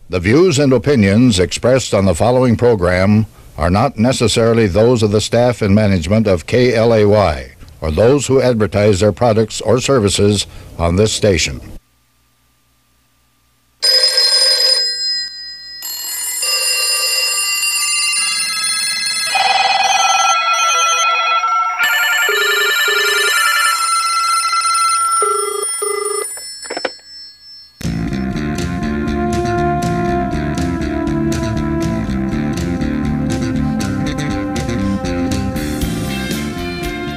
The views and opinions expressed on the following program are not necessarily those of the staff and management of KLAY or those who advertise their products or services on this station.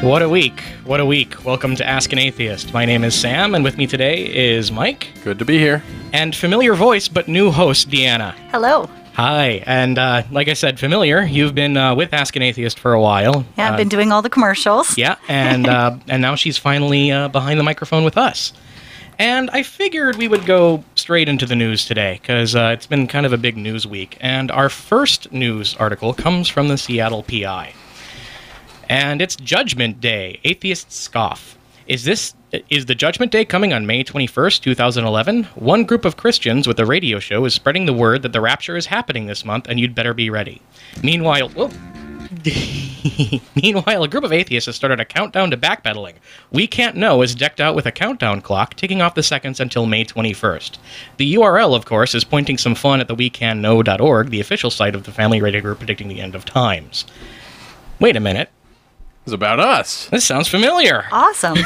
What a week. What a week. Welcome to Ask an Atheist. My name is Sam, and with me today is Mike. Good to be here. And familiar voice, but new host, Deanna. Hello. Hi. And like I said, familiar. You've been with Ask an Atheist for a while. Yeah, I've been doing all the commercials. Yeah, and and now she's finally behind the microphone with us. And I figured we would go straight into the news today, because it's been kind of a big news week. And our first news article comes from the Seattle PI. And it's Judgment Day. Atheists scoff. Is the Judgment Day coming on May 21st, 2011? One group of Christians with a radio show is spreading the word that the Rapture is happening this month, and you'd better be ready. Meanwhile, a group of atheists has started a countdown to backpedaling. We Can't Know is decked out with a countdown clock, ticking off the seconds until May 21st. The URL, of course, is pointing some fun at the wecanknow.org, the official site of the family radio group predicting the end of times. Wait a minute. It's about us. This sounds familiar. Awesome.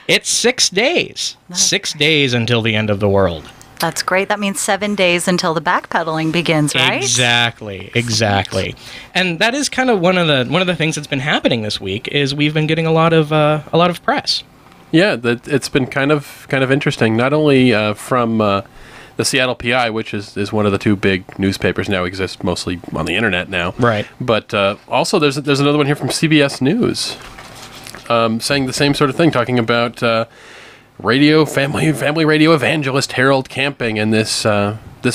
It's 6 days. 6 days until the end of the world. That's great. That means 7 days until the backpedaling begins, right? Exactly. And that is kind of one of the things that's been happening this week is we've been getting a lot of press. Yeah, it's been kind of interesting. Not only from the Seattle PI, which is one of the two big newspapers now, exist mostly on the internet now. Right. But also there's another one here from CBS News saying the same sort of thing, talking about family radio evangelist Harold Camping and this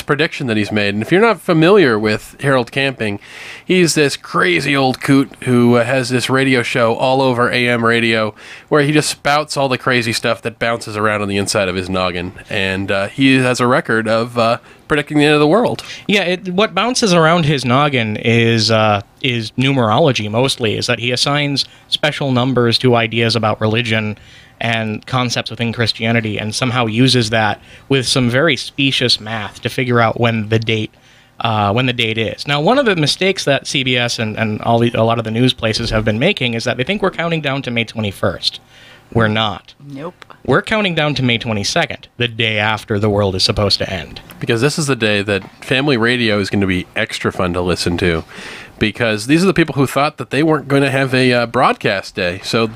prediction that he's made. And if you're not familiar with Harold Camping, he's this crazy old coot who has this radio show all over AM radio where he just spouts all the crazy stuff that bounces around on the inside of his noggin. And he has a record of predicting the end of the world. Yeah, what bounces around his noggin is numerology mostly, is that he assigns special numbers to ideas about religion and concepts within Christianity, and somehow uses that with some very specious math to figure out when the date is. Now, one of the mistakes that CBS and a lot of the news places have been making is that they think we're counting down to May 21st. We're not. Nope. We're counting down to May 22nd, the day after the world is supposed to end. Because this is the day that family radio is going to be extra fun to listen to, because these are the people who thought that they weren't going to have a broadcast day. So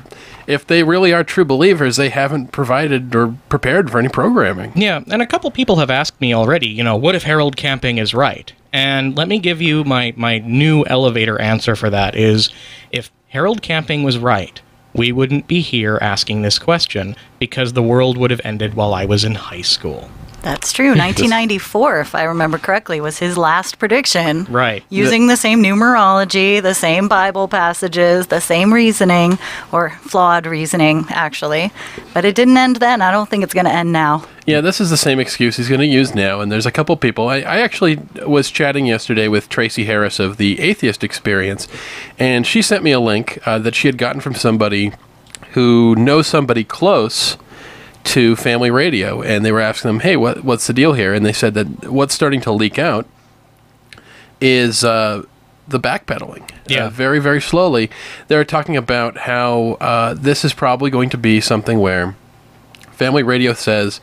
if they really are true believers, they haven't provided or prepared for any programming. Yeah, and a couple people have asked me already, what if Harold Camping is right? And let me give you my new elevator answer for that is, if Harold Camping was right, we wouldn't be here asking this question, because the world would have ended while I was in high school. That's true. 1994, if I remember correctly, was his last prediction. Right. Using the same numerology, the same Bible passages, the same reasoning, or flawed reasoning, actually. But it didn't end then. I don't think it's going to end now. Yeah, this is the same excuse he's going to use now, and there's a couple people. I actually was chatting yesterday with Tracy Harris of the Atheist Experience, and she sent me a link that she had gotten from somebody who knows somebody close to family radio, and they were asking them, hey, what's the deal here? And they said that what's starting to leak out is the backpedaling. Yeah. Very, very slowly. They're talking about how this is probably going to be something where family radio says,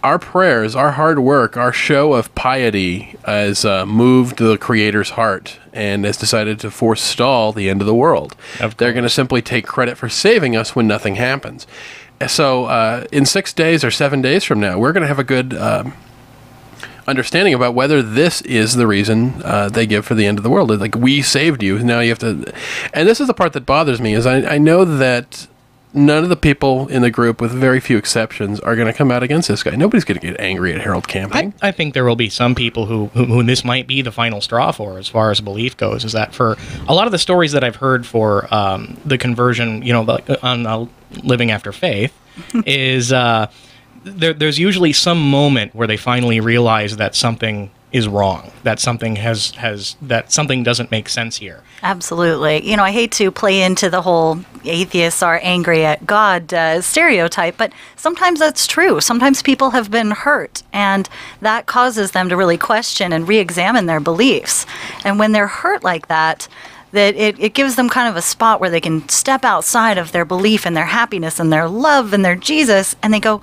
our prayers, our hard work, our show of piety has moved the Creator's heart and has decided to forestall the end of the world. They're going to simply take credit for saving us when nothing happens. So in 6 days or 7 days from now, we're going to have a good understanding about whether this is the reason they give for the end of the world. Like, we saved you, now you have to... And this is the part that bothers me, is I know that none of the people in the group, with very few exceptions, are going to come out against this guy. Nobody's going to get angry at Harold Camping. I think there will be some people who this might be the final straw for, as far as belief goes, is that for a lot of the stories that I've heard for the conversion, on living after faith, is there's usually some moment where they finally realize that something is wrong, that something that something doesn't make sense here. Absolutely. I hate to play into the whole atheists are angry at God stereotype, but sometimes that's true. Sometimes people have been hurt, and that causes them to really question and re-examine their beliefs. And when they're hurt like that, it gives them kind of a spot where they can step outside of their belief and their happiness and their love and their Jesus, and they go,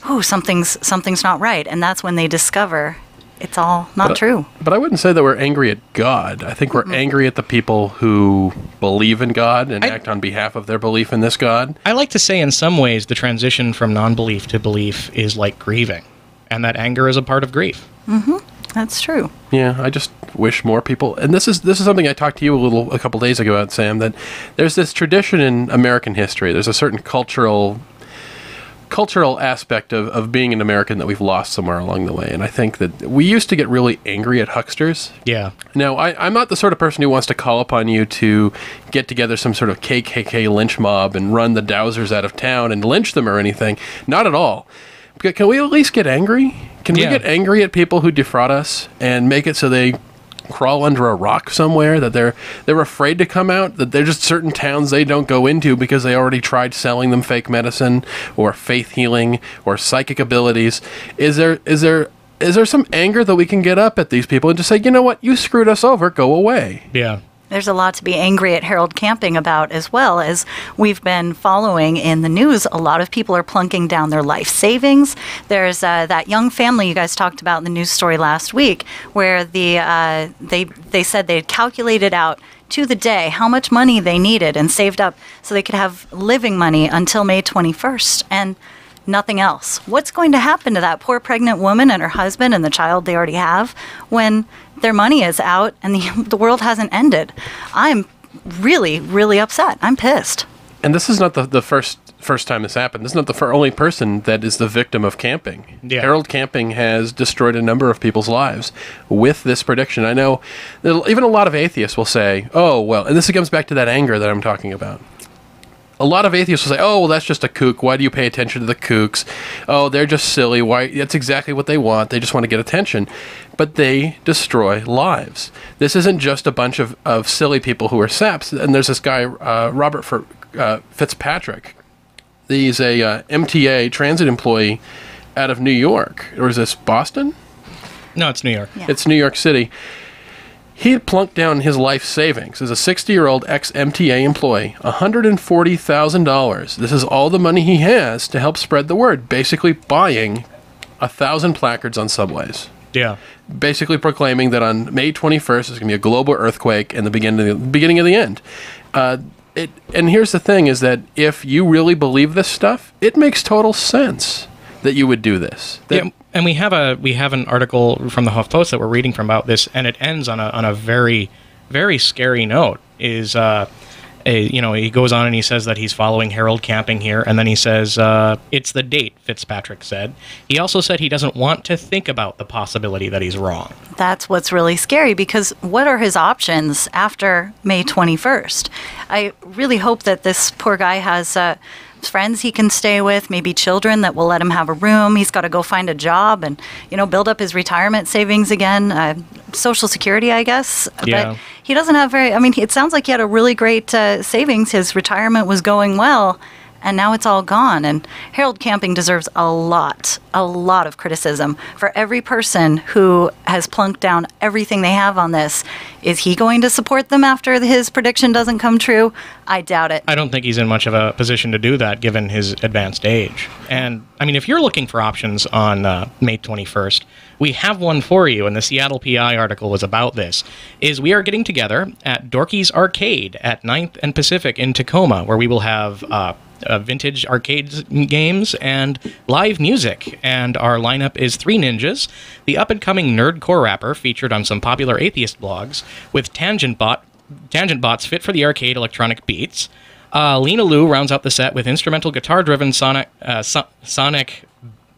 "Oh, something's not right." And that's when they discover it's all not true. But I wouldn't say that we're angry at God. I think we're angry at the people who believe in God and act on behalf of their belief in this God. I like to say in some ways the transition from non-belief to belief is like grieving, and that anger is a part of grief. Mm-hmm. That's true. Yeah, I just wish more people, and this is something I talked to you a couple days ago about, Sam, that there's this tradition in American history. There's a certain cultural aspect of being an American that we've lost somewhere along the way. And I think that we used to get really angry at hucksters. Yeah. Now, I'm not the sort of person who wants to call upon you to get together some sort of KKK lynch mob and run the Dowsers out of town and lynch them or anything. Not at all. Can we at least get angry? Can we get angry at people who defraud us and make it so they crawl under a rock somewhere, that they're afraid to come out, that there's just certain towns they don't go into because they already tried selling them fake medicine or faith healing or psychic abilities? Is there some anger that we can get up at these people and just say, you know what, you screwed us over, go away? Yeah. There's a lot to be angry at Harold Camping about, as well. As we've been following in the news, a lot of people are plunking down their life savings. There's that young family you guys talked about in the news story last week, where they said they had calculated out to the day how much money they needed and saved up so they could have living money until May 21st. And nothing else. What's going to happen to that poor pregnant woman and her husband and the child they already have when their money is out and the world hasn't ended? I'm really, really upset. I'm pissed. And this is not the first time this happened. This is not the only person that is the victim of camping. Yeah. Harold Camping has destroyed a number of people's lives with this prediction. I know that even a lot of atheists will say, oh, well, and this comes back to that anger that I'm talking about. A lot of atheists will say, oh, well, that's just a kook. Why do you pay attention to the kooks? Oh, they're just silly. Why? That's exactly what they want. They just want to get attention. But they destroy lives. This isn't just a bunch of silly people who are saps. And there's this guy, Robert Fitzpatrick. He's a MTA transit employee out of New York. Or is this Boston? No, it's New York. Yeah. It's New York City. He had plunked down his life savings as a 60-year-old ex-MTA employee, $140,000. This is all the money he has to help spread the word, basically buying 1,000 placards on subways. Yeah. Basically proclaiming that on May 21st, there's going to be a global earthquake and the beginning of the end. And here's the thing, is that if you really believe this stuff, it makes total sense that you would do this. Yeah, and we have an article from the HuffPost that we're reading from about this, and it ends on a very, very scary note. He goes on and he says that he's following Harold Camping here, and then he says it's the date, Fitzpatrick said. He also said he doesn't want to think about the possibility that he's wrong. That's what's really scary, because what are his options after May 21st? I really hope that this poor guy has friends he can stay with, maybe children that will let him have a room. He's got to go find a job and, build up his retirement savings again, Social Security, I guess. Yeah. But he doesn't have it sounds like he had a really great savings. His retirement was going well, and now it's all gone. And Harold Camping deserves a lot of criticism for every person who has plunked down everything they have on this. Is he going to support them after his prediction doesn't come true? I doubt it. I don't think he's in much of a position to do that, given his advanced age. And, if you're looking for options on May 21st, we have one for you, and the Seattle PI article was about this, is we are getting together at Dorky's Arcade at 9th and Pacific in Tacoma, where we will have vintage arcade games and live music. And our lineup is 3 ninjas, the up-and-coming nerdcore rapper featured on some popular atheist blogs, with tangent bots fit for the arcade electronic beats. Lena Lou rounds out the set with instrumental guitar-driven sonic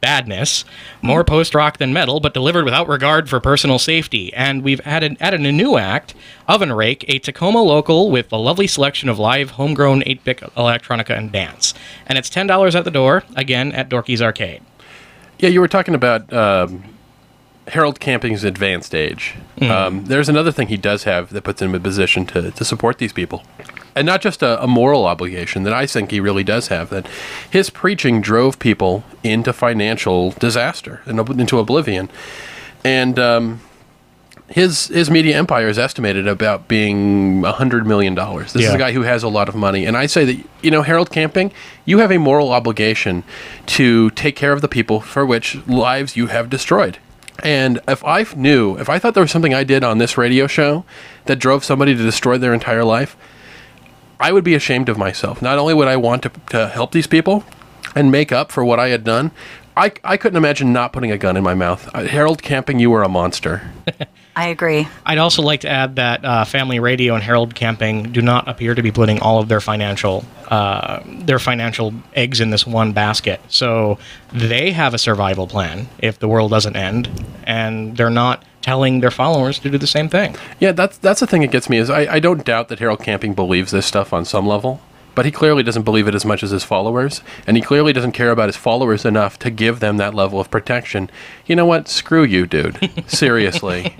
badness, more post-rock than metal, but delivered without regard for personal safety. And we've added a new act, Oven Rake, a Tacoma local with a lovely selection of live, homegrown 8-bit electronica and dance. And it's $10 at the door, again, at Dorky's Arcade. Yeah, you were talking about Harold Camping's advanced age. There's another thing he does have that puts him in a position to support these people. And not just a moral obligation that I think he really does have, that his preaching drove people into financial disaster and into oblivion. And his media empire is estimated about being $100 million. This is a guy who has a lot of money. And I say that, you know, Harold Camping, you have a moral obligation to take care of the people for which lives you have destroyed. And if I thought there was something I did on this radio show that drove somebody to destroy their entire life, I would be ashamed of myself. Not only would I want to help these people and make up for what I had done, I couldn't imagine not putting a gun in my mouth. Harold Camping, you were a monster. I agree. I'd also like to add that Family Radio and Harold Camping do not appear to be putting all of their financial eggs in this one basket. So they have a survival plan if the world doesn't end, and they're not telling their followers to do the same thing. Yeah, that's the thing that gets me is I don't doubt that Harold Camping believes this stuff on some level. But he clearly doesn't believe it as much as his followers, and he clearly doesn't care about his followers enough to give them that level of protection. You know what? Screw you, dude. Seriously.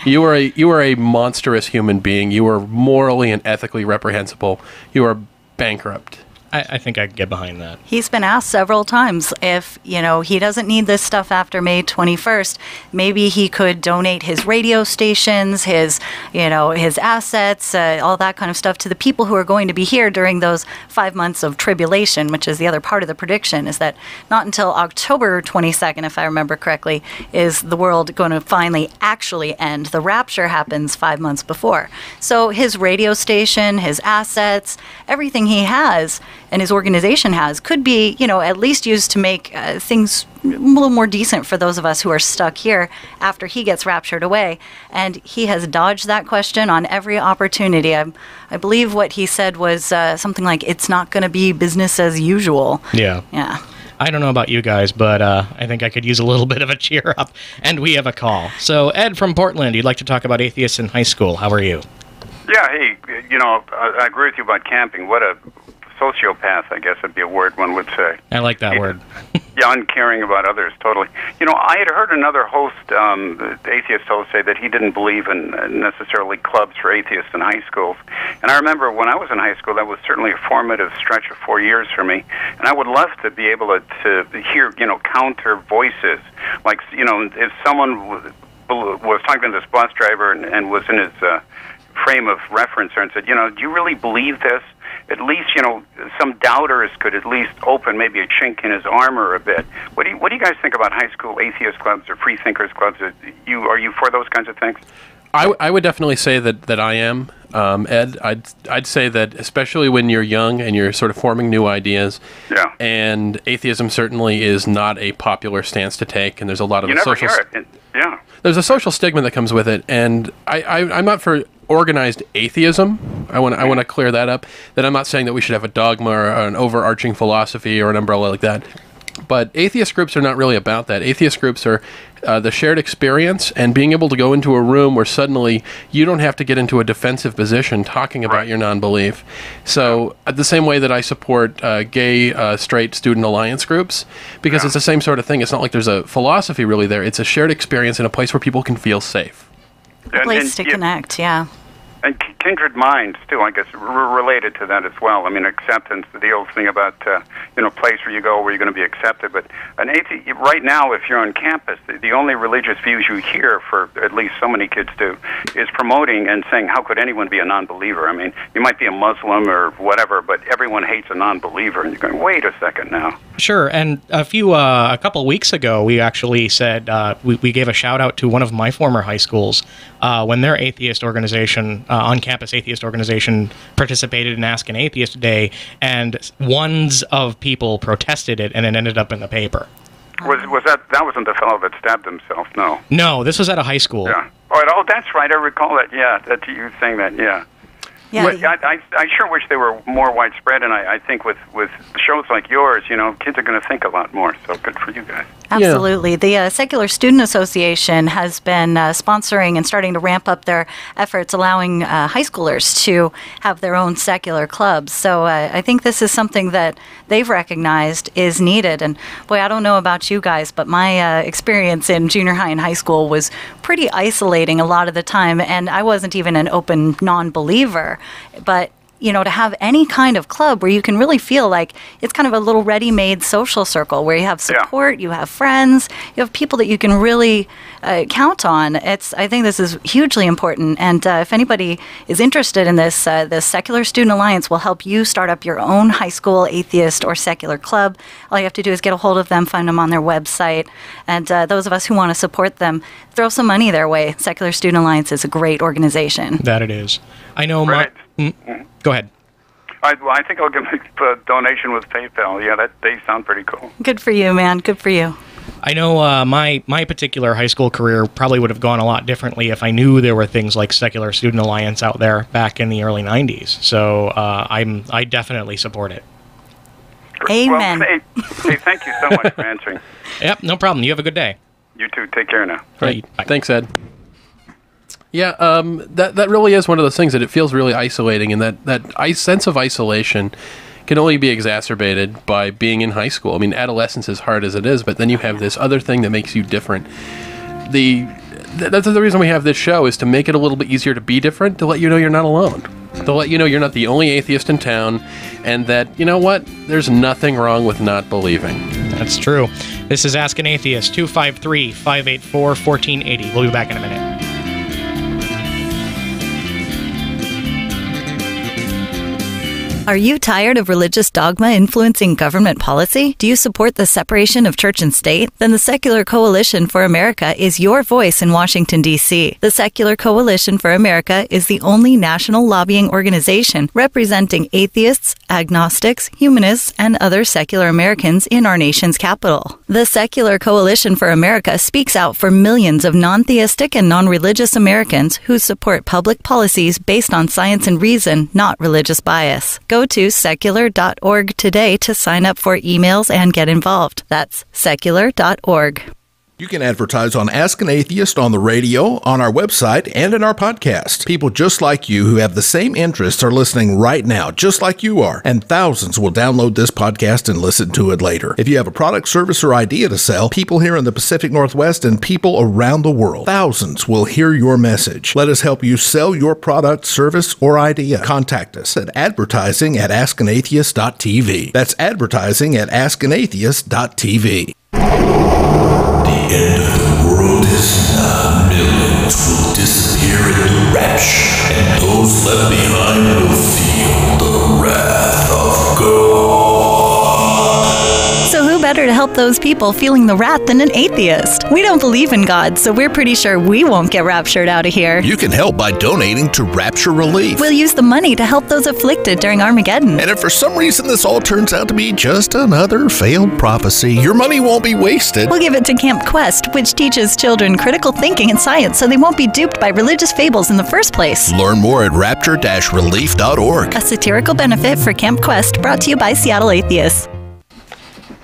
You are a monstrous human being. You are morally and ethically reprehensible. You are bankrupt. I think I can get behind that. He's been asked several times if, you know, he doesn't need this stuff after May 21st. Maybe he could donate his radio stations, his assets, all that kind of stuff to the people who are going to be here during those 5 months of tribulation, which is the other part of the prediction, is that not until October 22nd, if I remember correctly, is the world going to finally actually end. The rapture happens 5 months before. So his radio station, his assets, everything he has and his organization has could be, you know, at least used to make things a little more decent for those of us who are stuck here after he gets raptured away. And he has dodged that question on every opportunity. I believe what he said was something like, it's not going to be business as usual. Yeah. I don't know about you guys, but I think I could use a little bit of a cheer up. And we have a call. So, Ed from Portland, you'd like to talk about atheists in high school. How are you? Yeah, hey, you know, I agree with you about camping. What a sociopath, I guess would be a word one would say. I like that word. Yeah, uncaring about others, totally. You know, I had heard another host, the atheist host, say that he didn't believe in necessarily clubs for atheists in high schools. And I remember when I was in high school, that was certainly a formative stretch of 4 years for me. And I would love to be able to hear, you know, counter voices. Like, you know, if someone was talking to this bus driver and was in his frame of reference and said, you know, do you really believe this? At least, you know, some doubters could at least open maybe a chink in his armor a bit. What do you guys think about high school atheist clubs or free thinkers clubs? Are you for those kinds of things? I would definitely say that I am, Ed. I'd say that especially when you're young and you're sort of forming new ideas. Yeah. And atheism certainly is not a popular stance to take, and there's a lot of social. Hear it. Yeah. There's a social stigma that comes with it, and I'm not for organized atheism. I want to clear that up. That I'm not saying that we should have a dogma or an overarching philosophy or an umbrella like that. But atheist groups are not really about that. Atheist groups are the shared experience and being able to go into a room where suddenly you don't have to get into a defensive position talking about your non-belief. So the same way that I support gay, straight student alliance groups, because it's the same sort of thing. It's not like there's a philosophy really there. It's a shared experience in a place where people can feel safe. A place to connect, yeah. And kindred minds, too, I guess, related to that as well. I mean, acceptance, the old thing about, place where you go where you're going to be accepted. But right now, if you're on campus, the only religious views you hear, for at least so many kids do, is promoting and saying, how could anyone be a non-believer? I mean, you might be a Muslim or whatever, but everyone hates a non-believer. And you're going, wait a second now. Sure, and a couple of weeks ago, we actually said, we gave a shout-out to one of my former high schools when their atheist organization, on-campus atheist organization, participated in Ask an Atheist Day, and ones of people protested it, and it ended up in the paper. Was that wasn't the fellow that stabbed himself? No. No, this was at a high school. Yeah. Oh, that's right. I recall that. Yeah, that's you saying that. Yeah. Yeah, But I sure wish they were more widespread, and I think with shows like yours, kids are going to think a lot more. So good for you guys. absolutely. The Secular Student Association has been sponsoring and starting to ramp up their efforts, allowing high schoolers to have their own secular clubs. So I think this is something that they've recognized is needed. And boy, I don't know about you guys, but my experience in junior high and high school was pretty isolating a lot of the time, and I wasn't even an open non-believer. But to have any kind of club where you can really feel like it's kind of a little ready-made social circle where you have support, you have friends, you have people that you can really count on. I think this is hugely important. And if anybody is interested in this, the Secular Student Alliance will help you start up your own high school atheist or secular club. All you have to do is get a hold of them, find them on their website. And those of us who want to support them, throw some money their way. Secular Student Alliance is a great organization. That it is. I know Right. Go ahead. I think I'll give a donation with PayPal. Yeah, they sound pretty cool. Good for you, man. Good for you. I know my particular high school career probably would have gone a lot differently if I knew there were things like Secular Student Alliance out there back in the early 90s. So I definitely support it. Amen. Well, hey, thank you so much for answering. Yep, no problem. You have a good day. You too. Take care now. Right. Bye. Thanks, Ed. Yeah, that really is one of those things that it feels really isolating, and that sense of isolation can only be exacerbated by being in high school. I mean, adolescence is hard as it is, but then you have this other thing that makes you different. That's the reason we have this show, is to make it a little bit easier to be different, to let you know you're not alone, to let you know you're not the only atheist in town, and that, you know what, there's nothing wrong with not believing. That's true. This is Ask an Atheist, 253-584-1480. We'll be back in a minute. Are you tired of religious dogma influencing government policy? Do you support the separation of church and state? Then the Secular Coalition for America is your voice in Washington, D.C. The Secular Coalition for America is the only national lobbying organization representing atheists, agnostics, humanists, and other secular Americans in our nation's capital. The Secular Coalition for America speaks out for millions of non-theistic and non-religious Americans who support public policies based on science and reason, not religious bias. Go to secular.org today to sign up for emails and get involved. That's secular.org. You can advertise on Ask an Atheist on the radio, on our website, and in our podcast. People just like you who have the same interests are listening right now, just like you are, and thousands will download this podcast and listen to it later. If you have a product, service, or idea to sell, people here in the Pacific Northwest and people around the world, thousands will hear your message. Let us help you sell your product, service, or idea. Contact us at advertising@askanatheist.tv. That's advertising@askanatheist.tv. The end of the world is nigh. Millions will disappear in the rapture, and those left behind will feel the wrath of God. So who better to help those people feeling the wrath than an atheist? We don't believe in God, so we're pretty sure we won't get raptured out of here. You can help by donating to Rapture Relief. We'll use the money to help those afflicted during Armageddon. And if for some reason this all turns out to be just another failed prophecy, your money won't be wasted. We'll give it to Camp Quest, which teaches children critical thinking and science so they won't be duped by religious fables in the first place. Learn more at rapture-relief.org. A satirical benefit for Camp Quest, brought to you by Seattle Atheists.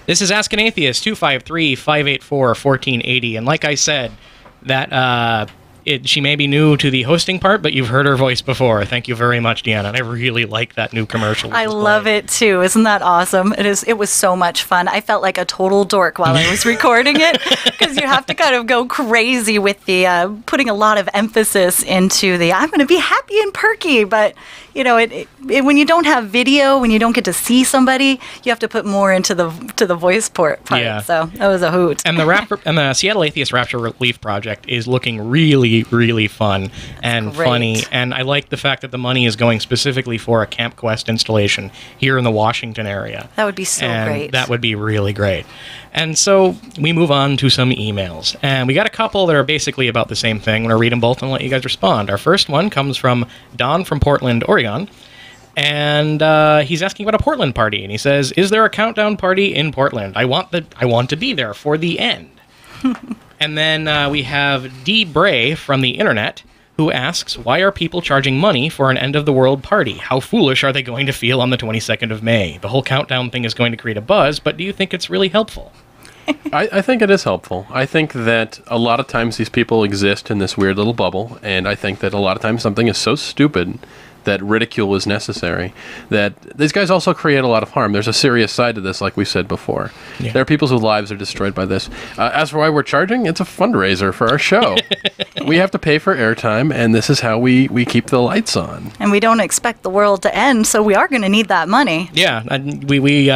This is Ask an Atheist, 253-584-1480. And like I said, that she may be new to the hosting part, but you've heard her voice before. Thank you very much, Deanna. And I really like that new commercial. I love it too. Isn't that awesome? It was so much fun. I felt like a total dork while I was recording it, because you have to kind of go crazy with the putting a lot of emphasis into the I'm going to be happy and perky, but when you don't have video, when you don't get to see somebody, you have to put more into the voice part. Yeah. So that was a hoot. And the Seattle Atheist Rapture Relief Project is looking really, really fun and great. funny. And I like the fact that the money is going specifically for a Camp Quest installation here in the Washington area. That would be so great. That would be really great. And so we move on to some emails. And we got a couple that are basically about the same thing. I'm going to read them both and let you guys respond. Our first one comes from Don from Portland, Oregon. And he's asking about a Portland party. And he says, is there a countdown party in Portland? I want to be there for the end. And then we have D. Bray from the internet, who asks, why are people charging money for an end-of-the-world party? How foolish are they going to feel on the 22nd of May? The whole countdown thing is going to create a buzz, but do you think it's really helpful? I think it is helpful. I think that a lot of times these people exist in this weird little bubble, and I think that a lot of times something is so stupid that ridicule is necessary, that these guys also create a lot of harm. There's a serious side to this, like we said before. Yeah. There are people whose lives are destroyed by this. As for why we're charging, it's a fundraiser for our show. We have to pay for airtime, and this is how we keep the lights on. And we don't expect the world to end, so we are going to need that money. Yeah, we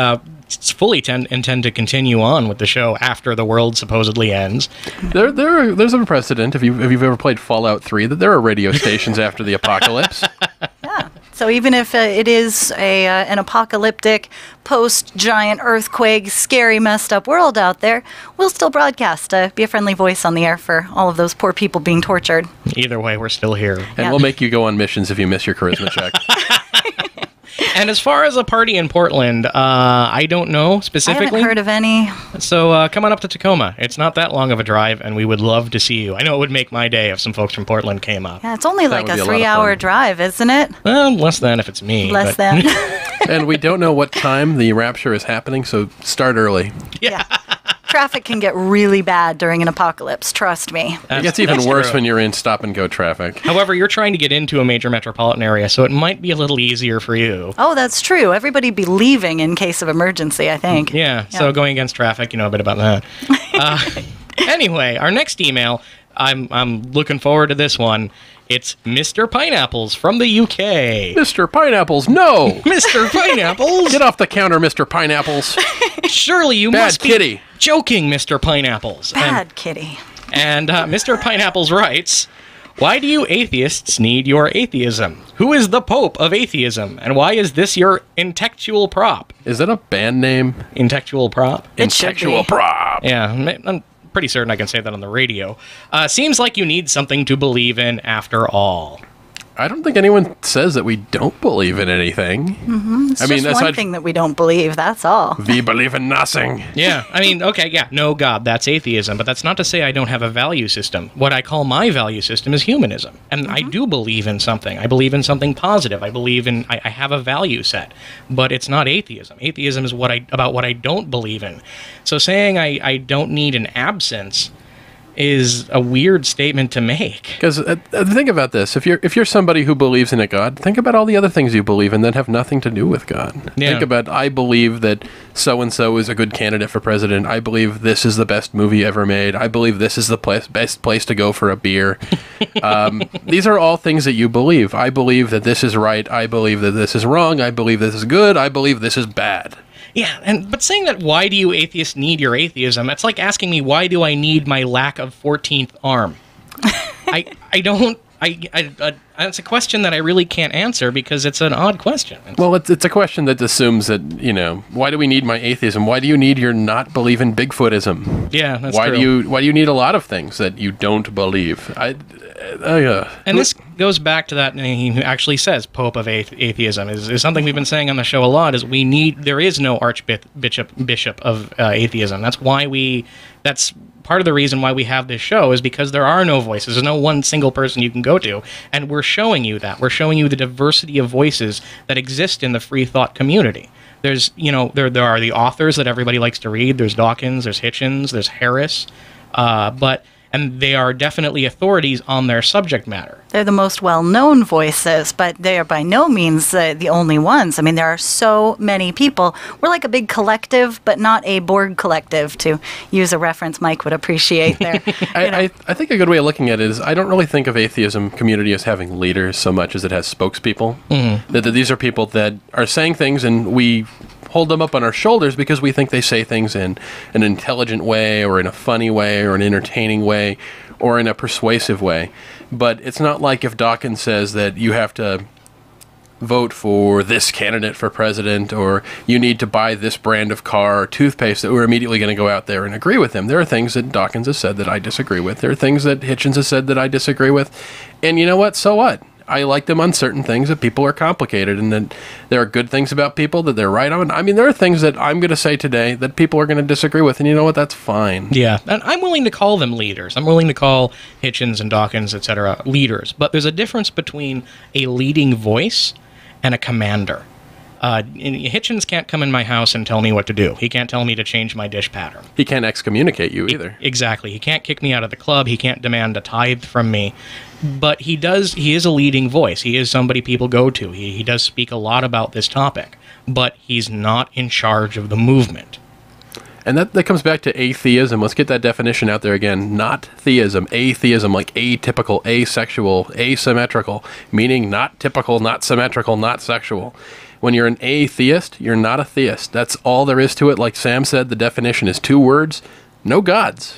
fully intend to continue on with the show after the world supposedly ends. There's a precedent, if you've ever played Fallout 3, that there are radio stations after the apocalypse. Yeah. So even if it is an apocalyptic, post-giant earthquake, scary, messed up world out there, we'll still broadcast, be a friendly voice on the air for all of those poor people being tortured. Either way, we're still here. And we'll make you go on missions if you miss your charisma check. And as far as a party in Portland, I don't know specifically. I haven't heard of any. So come on up to Tacoma. It's not that long of a drive, and we would love to see you. I know it would make my day if some folks from Portland came up. Yeah, it's only like a 3-hour drive, isn't it? Well, less than if it's me. Less than. And we don't know what time the rapture is happening, so start early. Yeah. Traffic can get really bad during an apocalypse, trust me. It gets even worse when you're in stop-and-go traffic. However, you're trying to get into a major metropolitan area, so it might be a little easier for you. Oh, that's true. Everybody be leaving in case of emergency, I think. Yeah, so going against traffic, you know a bit about that. Anyway, our next email, I'm looking forward to this one. It's Mr. Pineapples from the UK. Mr. Pineapples, no! Mr. Pineapples! Get off the counter, Mr. Pineapples. Surely you must be joking, Mr. Pineapples. Bad kitty. And Mr. Pineapples writes, why do you atheists need your atheism? Who is the Pope of atheism? And why is this your intellectual prop? Is that a band name? Intellectual prop? Intellectual prop. Yeah, I'm pretty certain I can say that on the radio. Seems like you need something to believe in after all. I don't think anyone says that we don't believe in anything. Mm-hmm. It's just one thing that we don't believe, that's all. We believe in nothing. Yeah, I mean, okay, yeah, no God, that's atheism, but that's not to say I don't have a value system. What I call my value system is humanism, and I do believe in something. I believe in something positive. I believe in, I have a value set, but it's not atheism. Atheism is about what I don't believe in. So saying I don't need an absence is a weird statement to make. Because think about this: if you're somebody who believes in a God, think about all the other things you believe in that have nothing to do with God. Yeah. Think about, I believe that so and so is a good candidate for president. I believe this is the best movie ever made. I believe this is the best place to go for a beer. These are all things that you believe. I believe that this is right. I believe that this is wrong. I believe this is good. I believe this is bad. Yeah, but saying that, why do you atheists need your atheism? It's like asking me, why do I need my lack of 14th arm? It's a question that I really can't answer because it's an odd question. Well, it's a question that assumes that, why do we need my atheism? Why do you need your not believe in Bigfootism? Yeah, that's true. Why do you need a lot of things that you don't believe? And this goes back to that, and he actually says Pope of atheism is something we've been saying on the show a lot, is there is no Archbishop of atheism. That's part of the reason why we have this show, is because there are no voices. There's no one single person you can go to, and we're showing you that. We're showing you the diversity of voices that exist in the free thought community. There's, there are the authors that everybody likes to read. There's Dawkins, there's Hitchens, there's Harris, and they are definitely authorities on their subject matter. They're the most well-known voices, but they are by no means the only ones. I mean, there are so many people. We're like a big collective, but not a Borg collective, to use a reference Mike would appreciate there. I think a good way of looking at it is, I don't really think of atheism community as having leaders so much as it has spokespeople. Mm-hmm. That these are people that are saying things, and we hold them up on our shoulders because we think they say things in an intelligent way, or in a funny way, or an entertaining way, or in a persuasive way. But it's not like if Dawkins says that you have to vote for this candidate for president, or you need to buy this brand of car or toothpaste, that we're immediately going to go out there and agree with him. There are things that Dawkins has said that I disagree with. There are things that Hitchens has said that I disagree with. And you know what? So what? I like them on certain things, that people are complicated, and that there are good things about people that they're right on. I mean, there are things that I'm going to say today that people are going to disagree with, and you know what? That's fine. Yeah, and I'm willing to call them leaders. I'm willing to call Hitchens and Dawkins, etc., leaders. But there's a difference between a leading voice and a commander. Hitchens can't come in my house and tell me what to do. He can't tell me to change my dish pattern. He can't excommunicate you either. Exactly. He can't kick me out of the club. He can't demand a tithe from me. But he is a leading voice. He is somebody people go to. He does speak a lot about this topic. But he's not in charge of the movement. And that comes back to atheism. Let's get that definition out there again. Not theism. Atheism, like atypical, asexual, asymmetrical, meaning not typical, not symmetrical, not sexual. When you're an atheist, you're not a theist. That's all there is to it. Like Sam said, the definition is 2 words, no gods.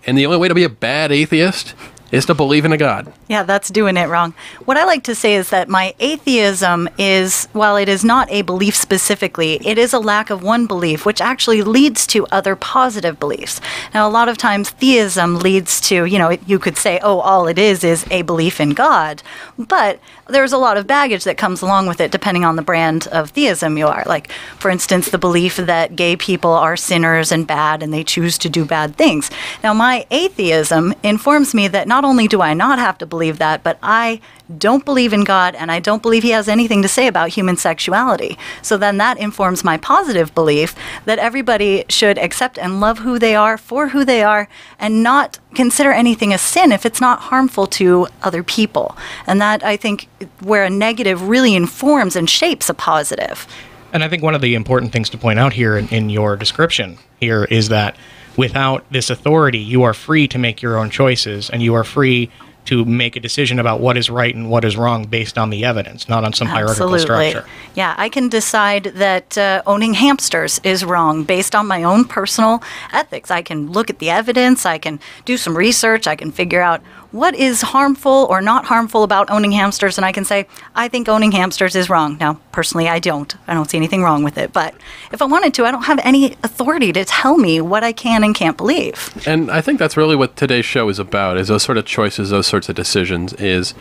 And the only way to be a bad atheist is to believe in a god. Yeah, that's doing it wrong. What I like to say is that my atheism is, while it is not a belief specifically, it is a lack of one belief, which actually leads to other positive beliefs. Now, a lot of times theism leads to, you could say, oh, all it is a belief in God. But there's a lot of baggage that comes along with it, depending on the brand of theism you are. Like, for instance, the belief that gay people are sinners and bad and they choose to do bad things. Now, my atheism informs me that not only do I not have to believe that, but I don't believe in God, and I don't believe he has anything to say about human sexuality. So then that informs my positive belief that everybody should accept and love who they are for who they are, and not consider anything a sin if it's not harmful to other people. And that, I think, where a negative really informs and shapes a positive. And I think one of the important things to point out here in your description here is that without this authority, you are free to make your own choices, and you are free to make a decision about what is right and what is wrong based on the evidence, not on some hierarchical structure. Yeah, I can decide that owning hamsters is wrong based on my own personal ethics. I can look at the evidence, I can do some research, I can figure out what is harmful or not harmful about owning hamsters, and I can say, I think owning hamsters is wrong. Now, personally, I don't see anything wrong with it, but if I wanted to, I don't have any authority to tell me what I can and can't believe. And I think that's really what today's show is about, is those sort of choices, those sorts of decisions. Is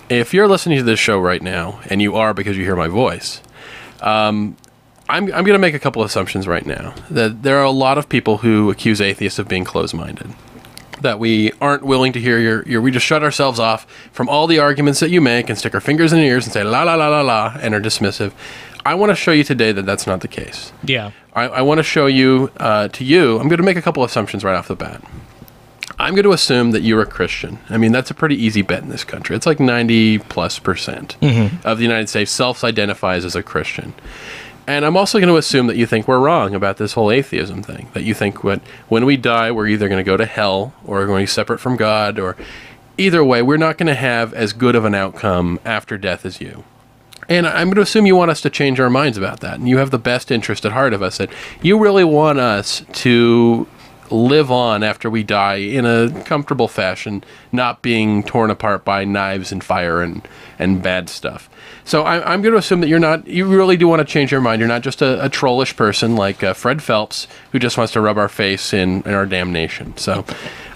if you're listening to this show right now, and you are because you hear my voice, I'm going to make a couple assumptions right now. That there are a lot of people who accuse atheists of being closed-minded. That we aren't willing to hear your we just shut ourselves off from all the arguments that you make and stick our fingers in your ears and say la la la la la and are dismissive. I want to show you today that that's not the case. Yeah. I want to show you, I'm going to make a couple assumptions right off the bat. I'm going to assume that you're a Christian. I mean, that's a pretty easy bet in this country. It's like 90+% of the United States self-identifies as a Christian. And I'm also going to assume that you think we're wrong about this whole atheism thing. That you think when we die, we're either going to go to hell or we're going to be separate from God, or either way, we're not going to have as good of an outcome after death as you. And I'm going to assume you want us to change our minds about that. And you have the best interest at heart of us, that you really want us to live on after we die in a comfortable fashion, not being torn apart by knives and fire and bad stuff. So I'm going to assume that you really do want to change your mind. You're not just a trollish person like Fred Phelps, who just wants to rub our face in our damnation. So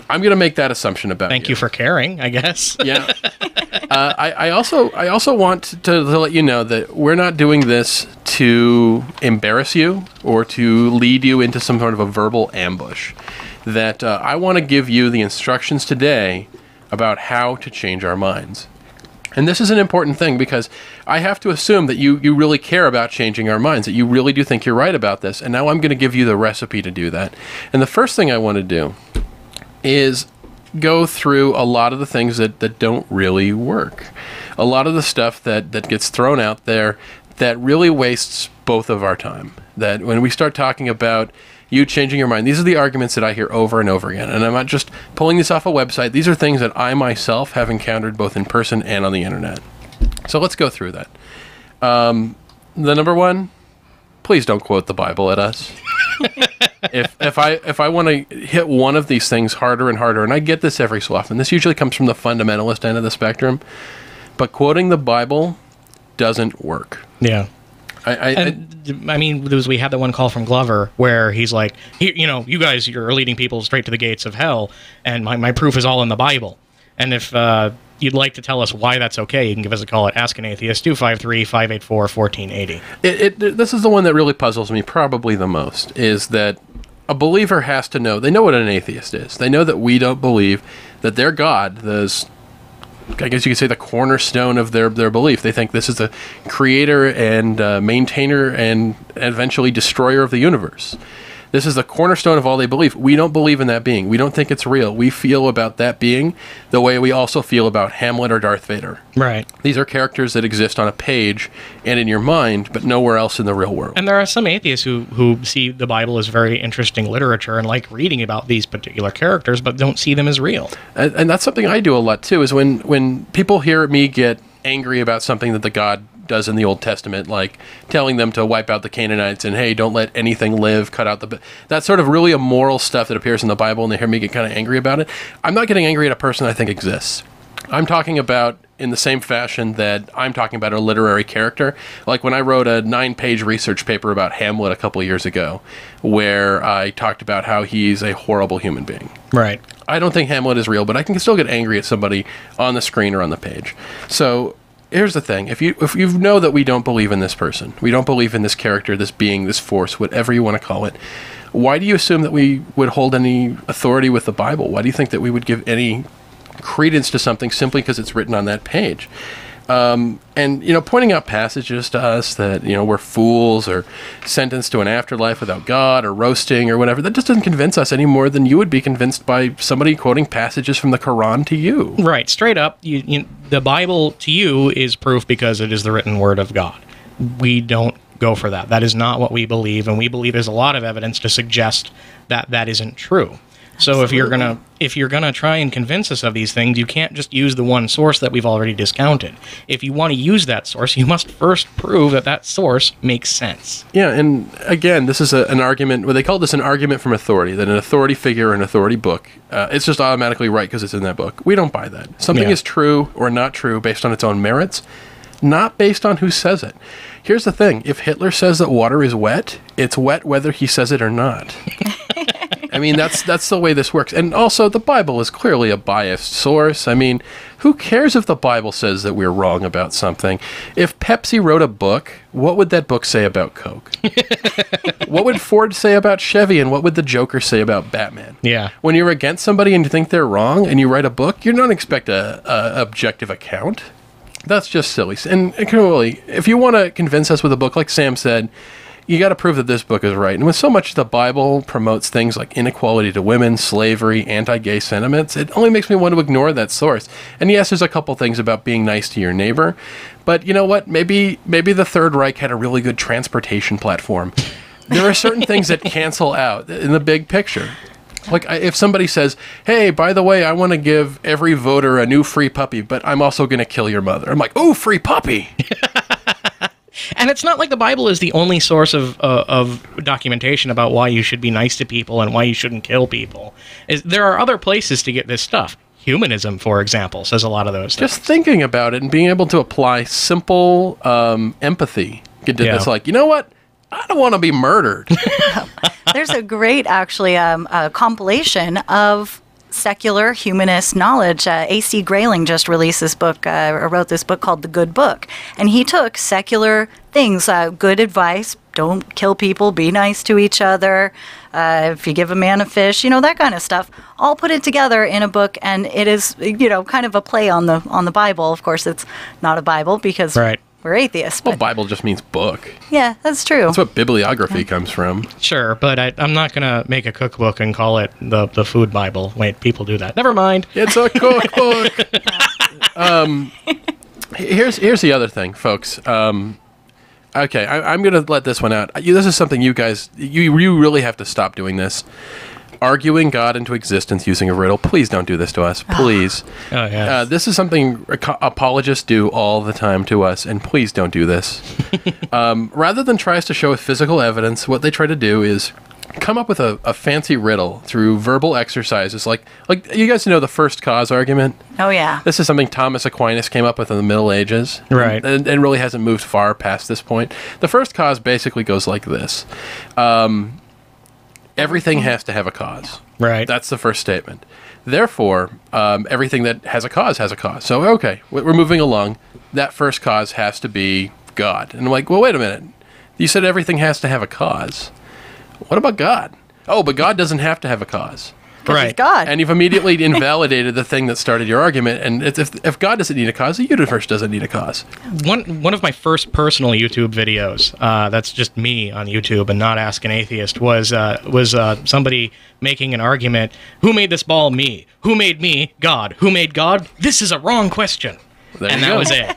I'm going to make that assumption about you. Thank you for caring, I guess. Yeah. I also want to let you know that we're not doing this to embarrass you or to lead you into some sort of a verbal ambush. That I want to give you the instructions today about how to change our minds. And this is an important thing, because I have to assume that you really care about changing our minds, that you really do think you're right about this. And now I'm going to give you the recipe to do that. And the first thing I want to do is go through a lot of the things that don't really work. A lot of the stuff that gets thrown out there that really wastes both of our time. That when we start talking about you changing your mind, these are the arguments that I hear over and over again. And I'm not just pulling this off a website. These are things that I myself have encountered both in person and on the internet. So let's go through that. The number one, please don't quote the Bible at us. If I want to hit one of these things harder and harder, and I get this every so often, this usually comes from the fundamentalist end of the spectrum, but quoting the Bible doesn't work. Yeah. I mean, we had that one call from Glover where he's like, you guys, you're leading people straight to the gates of hell, and my proof is all in the Bible. And if you'd like to tell us why that's okay, you can give us a call at Ask an Atheist, 253-584-1480. This is the one that really puzzles me probably the most, is that a believer has to know, they know what an atheist is. They know that we don't believe that their God, I guess you could say the cornerstone of their belief. They think this is the creator and maintainer and eventually destroyer of the universe. This is the cornerstone of all they believe. We don't believe in that being. We don't think it's real. We feel about that being the way we also feel about Hamlet or Darth Vader. Right. These are characters that exist on a page and in your mind, but nowhere else in the real world. And there are some atheists who see the Bible as very interesting literature and like reading about these particular characters, but don't see them as real. And that's something I do a lot, too, is when people hear me get angry about something that the God does in the Old Testament, like telling them to wipe out the Canaanites and, hey, don't let anything live, cut out that's sort of really immoral stuff that appears in the Bible, and they hear me get kind of angry about it. I'm not getting angry at a person I think exists. I'm talking about in the same fashion that I'm talking about a literary character. Like when I wrote a 9-page research paper about Hamlet a couple years ago, where I talked about how he's a horrible human being. Right. I don't think Hamlet is real, but I can still get angry at somebody on the screen or on the page. So here's the thing. If you know that we don't believe in this person, we don't believe in this character, this being, this force, whatever you want to call it, why do you assume that we would hold any authority with the Bible? Why do you think that we would give any credence to something simply because it's written on that page? And, pointing out passages to us that, we're fools or sentenced to an afterlife without God or roasting or whatever, that just doesn't convince us any more than you would be convinced by somebody quoting passages from the Quran to you. Right. Straight up, the Bible to you is proof because it is the written word of God. We don't go for that. That is not what we believe, and we believe there's a lot of evidence to suggest that that isn't true. So if you're gonna try and convince us of these things, you can't just use the one source that we've already discounted. If you want to use that source, you must first prove that that source makes sense. Yeah, and again, this is an argument. Well, they call this an argument from authority. That an authority figure or an authority book, it's just automatically right because it's in that book. We don't buy that. Something is true or not true based on its own merits, not based on who says it. Here's the thing: if Hitler says that water is wet, it's wet whether he says it or not. I mean, that's the way this works. And also, the Bible is clearly a biased source. I mean, who cares if the Bible says that we're wrong about something? If Pepsi wrote a book, what would that book say about Coke? What would Ford say about Chevy, and what would the Joker say about Batman? Yeah. When you're against somebody and you think they're wrong, and you write a book, you don't expect a objective account. That's just silly. And clearly, if you want to convince us with a book, like Sam said, you got to prove that this book is right. And with so much the Bible promotes things like inequality to women, slavery, anti-gay sentiments, it only makes me want to ignore that source. And yes, there's a couple things about being nice to your neighbor, but you know what? Maybe the Third Reich had a really good transportation platform. There are certain things that cancel out in the big picture. Like if somebody says, hey, by the way, I want to give every voter a new free puppy, but I'm also going to kill your mother. I'm like, oh, free puppy. And it's not like the Bible is the only source of documentation about why you should be nice to people and why you shouldn't kill people. There are other places to get this stuff. Humanism, for example, says a lot of those things. Just thinking about it and being able to apply simple empathy. It's like, you know what? I don't want to be murdered. There's a great, actually, compilation of secular humanist knowledge. A.C. Grayling just released this book, or wrote this book called The Good Book. And he took secular things, good advice, don't kill people, be nice to each other, if you give a man a fish, that kind of stuff, all put it together in a book. And it is, kind of a play on the Bible. Of course, it's not a Bible because we're atheists. Well, Bible just means book. Yeah, that's true. That's what bibliography comes from. Sure, but I'm not going to make a cookbook and call it the food Bible. Wait, people do that. Never mind. It's a cookbook. Here's the other thing, folks. Okay, I'm going to let this one out. This is something you guys, you really have to stop doing this. Arguing God into existence using a riddle. Please don't do this to us. Please. Oh, yeah. This is something apologists do all the time to us, and please don't do this. Rather than try us to show with physical evidence, what they try to do is come up with a fancy riddle through verbal exercises. Like you guys know the first cause argument? Oh, yeah. This is something Thomas Aquinas came up with in the Middle Ages. Right. And really hasn't moved far past this point. The first cause basically goes like this. Everything has to have a cause. Right. That's the first statement. Therefore, everything that has a cause has a cause. So, okay, we're moving along. That first cause has to be God. And I'm like, well, wait a minute. You said everything has to have a cause. What about God? Oh, but God doesn't have to have a cause. Right. He's God. And you've immediately invalidated the thing that started your argument. And if God doesn't need a cause, the universe doesn't need a cause. One of my first personal YouTube videos, that's just me on YouTube and not Ask an Atheist, was somebody making an argument. Who made this ball? Me. Who made me? God. Who made God? This is a wrong question. And that was it.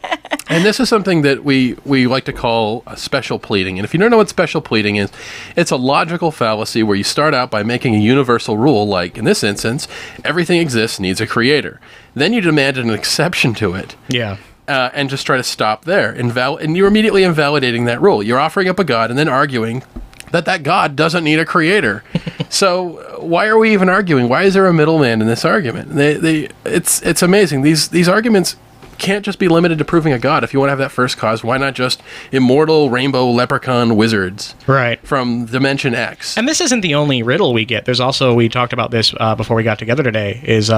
And this is something that we like to call a special pleading. And if you don't know what special pleading is, it's a logical fallacy where you start out by making a universal rule, like, in this instance, everything exists, needs a creator. Then you demand an exception to it. Yeah. And just try to stop there. And you're immediately invalidating that rule. You're offering up a God and then arguing that God doesn't need a creator. So why are we even arguing? Why is there a middleman in this argument? It's amazing. These arguments can't just be limited to proving a God. If you want to have that first cause, why not just immortal rainbow leprechaun wizards from Dimension X? And this isn't the only riddle we get. There's also, we talked about this before we got together today, is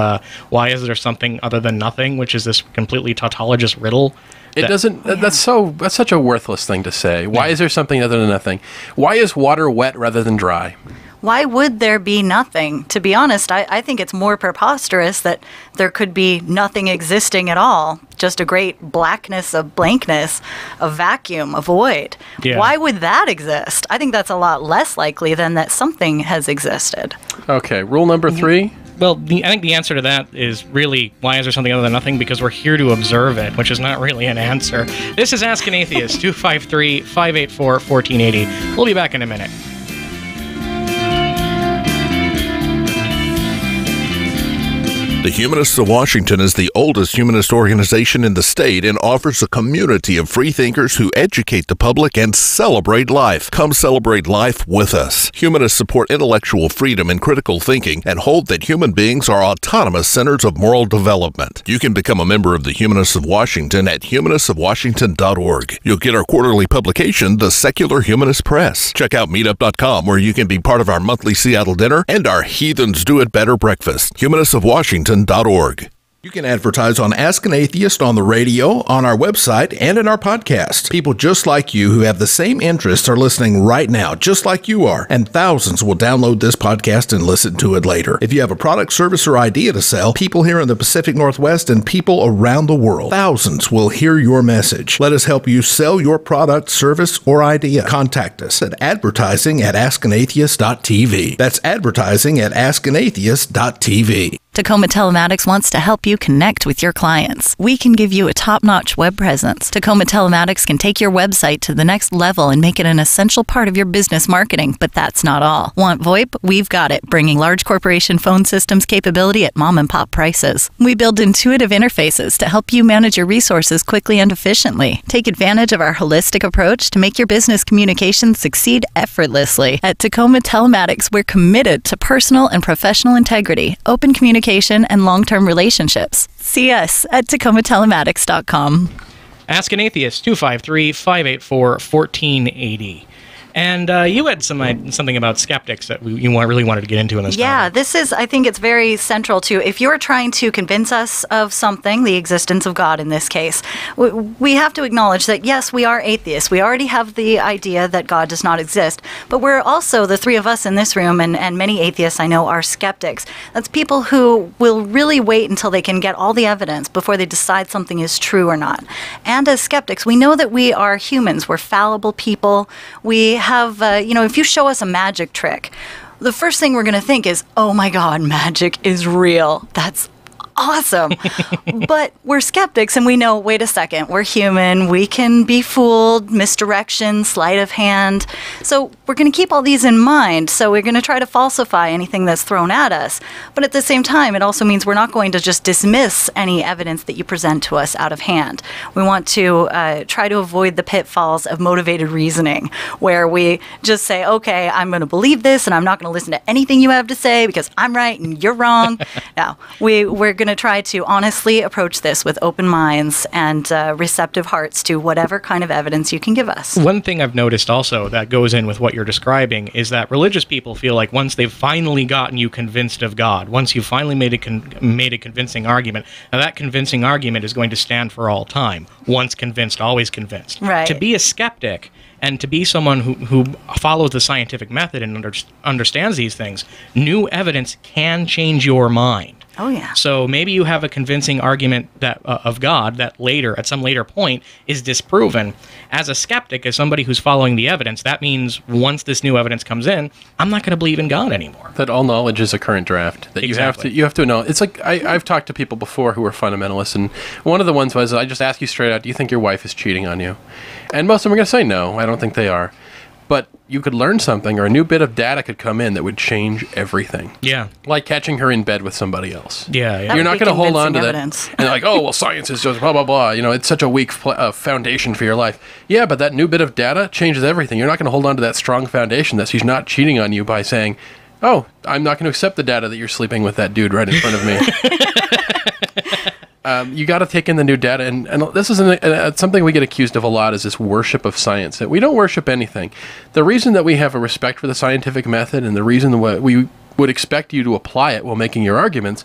why is there something other than nothing, which is this completely tautologous riddle. It doesn't. That's such a worthless thing to say. Why is there something other than nothing? Why is water wet rather than dry? Why would there be nothing? To be honest, I think it's more preposterous that there could be nothing existing at all. Just a great blackness, a blankness, a vacuum, a void. Yeah. Why would that exist? I think that's a lot less likely than that something has existed. Okay, rule number 3. Well, I think the answer to that is really, why is there something other than nothing? Because we're here to observe it, which is not really an answer. This is Ask an Atheist, 253-584-1480. We'll be back in a minute. The Humanists of Washington is the oldest humanist organization in the state and offers a community of freethinkers who educate the public and celebrate life. Come celebrate life with us. Humanists support intellectual freedom and critical thinking and hold that human beings are autonomous centers of moral development. You can become a member of the Humanists of Washington at humanistofwashington.org. You'll get our quarterly publication, The Secular Humanist Press. Check out meetup.com, where you can be part of our monthly Seattle dinner and our Heathens Do It Better breakfast. Humanists of Washington.org. You can advertise on Ask an Atheist on the radio, on our website, and in our podcast. People just like you who have the same interests are listening right now, just like you are, and thousands will download this podcast and listen to it later. If you have a product, service, or idea to sell, people here in the Pacific Northwest and people around the world, thousands will hear your message. Let us help you sell your product, service, or idea. Contact us at advertising@askanatheist.tv. That's advertising@askanatheist.tv. Tacoma Telematics wants to help you connect with your clients. We can give you a top-notch web presence. Tacoma Telematics can take your website to the next level and make it an essential part of your business marketing, but that's not all. Want VoIP? We've got it, bringing large corporation phone systems capability at mom-and-pop prices. We build intuitive interfaces to help you manage your resources quickly and efficiently. Take advantage of our holistic approach to make your business communications succeed effortlessly. At Tacoma Telematics, we're committed to personal and professional integrity, open communication, and long-term relationships. See us at TacomaTelematics.com. Ask an Atheist, 253-584-1480. And you had something about skeptics that you really wanted to get into in this topic. This is, I think it's very central to, if you're trying to convince us of something, the existence of God in this case, we have to acknowledge that, yes, we are atheists. We already have the idea that God does not exist. But we're also, the three of us in this room, and many atheists I know, are skeptics. That's people who will really wait until they can get all the evidence before they decide something is true or not. And as skeptics, we know that we are humans. We're fallible people. We have, if you show us a magic trick, the first thing we're going to think is, oh my God, magic is real. That's awesome. But we're skeptics and we know, wait a second, we're human. We can be fooled, misdirection, sleight of hand. So we're going to keep all these in mind. So we're going to try to falsify anything that's thrown at us. But at the same time, it also means we're not going to just dismiss any evidence that you present to us out of hand. We want to try to avoid the pitfalls of motivated reasoning, where we just say, okay, I'm going to believe this and I'm not going to listen to anything you have to say because I'm right and you're wrong. No, we're going to to try to honestly approach this with open minds and receptive hearts to whatever kind of evidence you can give us. One thing I've noticed also that goes in with what you're describing is that religious people feel like once they've finally gotten you convinced of God, once you've finally made a convincing argument, now that convincing argument is going to stand for all time. Once convinced, always convinced. Right. To be a skeptic and to be someone who follows the scientific method and understands these things, new evidence can change your mind. Oh, yeah. So maybe you have a convincing argument that of God that later, at some later point, is disproven. As a skeptic, as somebody who's following the evidence, that means once this new evidence comes in, I'm not going to believe in God anymore. That all knowledge is a current draft. That Exactly. you have to know. It's like I've talked to people before who are fundamentalists, and one of the ones was, I just ask you straight out, do you think your wife is cheating on you? And most of them are going to say no, I don't think they are. But you could learn something, or a new bit of data could come in that would change everything. Yeah. Like catching her in bed with somebody else. Yeah. That You're would not be going to hold on to convincing that. And like, oh, well, science is just blah, blah, blah. You know, it's such a weak foundation for your life. Yeah, but that new bit of data changes everything. You're not going to hold on to that strong foundation that she's not cheating on you by saying, oh, I'm not going to accept the data that you're sleeping with that dude right in front of me. You got to take in the new data, and this is something we get accused of a lot, is this worship of science. That we don't worship anything. The reason that we have a respect for the scientific method, and the reason that we would expect you to apply it while making your arguments,